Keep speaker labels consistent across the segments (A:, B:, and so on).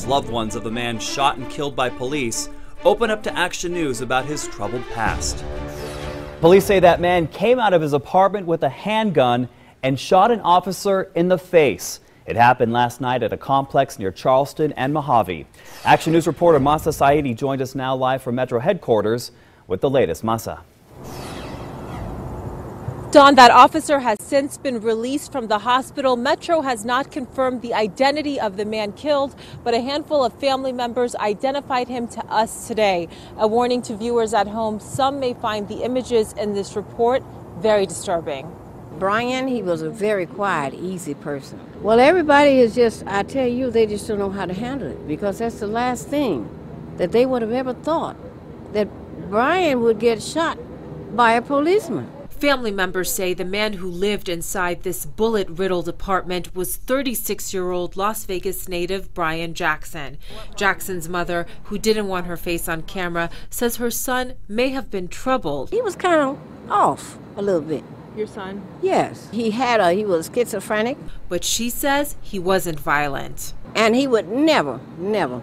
A: as loved ones of the man shot and killed by police open up to Action News about his troubled past. Police say that man came out of his apartment with a handgun and shot an officer in the face. It happened last night at a complex near Charleston and Mojave. Action News reporter Masa Saidi joined us now live from Metro headquarters with the latest. Masa.
B: Don, that officer has since been released from the hospital. Metro has not confirmed the identity of the man killed, but a handful of family members identified him to us today. A warning to viewers at home, some may find the images in this report very disturbing.
C: Brian, he was a very quiet, easy person. Well, everybody is just, I tell you, they just don't know how to handle it, because that's the last thing that they would have ever thought, that Brian would get shot by a policeman.
B: Family members say the man who lived inside this bullet-riddled apartment was 36-year-old Las Vegas native Brian Jackson. Jackson's mother, who didn't want her face on camera, says her son may have been troubled.
C: He was kind of off a little bit.
B: Your son?
C: Yes. He was schizophrenic.
B: But she says he wasn't violent.
C: And he would never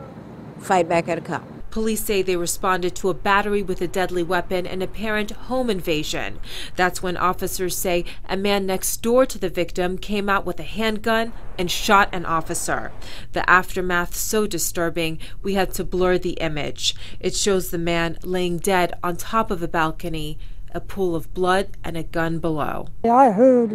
C: fight back at a cop.
B: Police say they responded to a battery with a deadly weapon and apparent home invasion. That's when officers say a man next door to the victim came out with a handgun and shot an officer. The aftermath so disturbing, we had to blur the image. It shows the man laying dead on top of a balcony, a pool of blood and a gun below.
D: I heard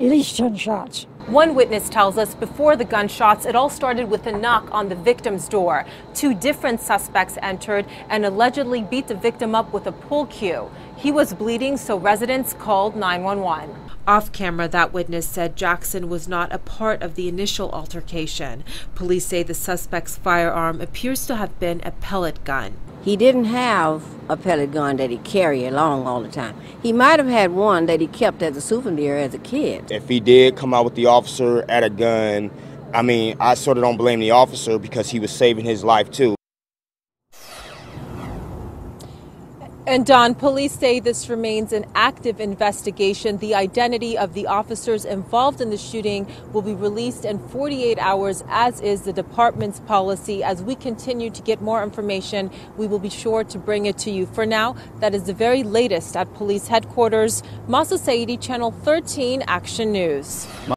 D: at least 10 shots.
B: One witness tells us before the gunshots, it all started with a knock on the victim's door. Two different suspects entered and allegedly beat the victim up with a pool cue. He was bleeding, so residents called 911. Off camera, that witness said Jackson was not a part of the initial altercation. Police say the suspect's firearm appears to have been a pellet gun.
C: He didn't have a pellet gun that he carried along all the time. He might have had one that he kept as a souvenir as a kid.
E: If he did come out with the officer at a gun, I mean, I sort of don't blame the officer because he was saving his life too.
B: And Don, police say this remains an active investigation. The identity of the officers involved in the shooting will be released in 48 hours, as is the department's policy. As we continue to get more information, we will be sure to bring it to you. For now, that is the very latest at police headquarters. Masa Saidi, Channel 13, Action News.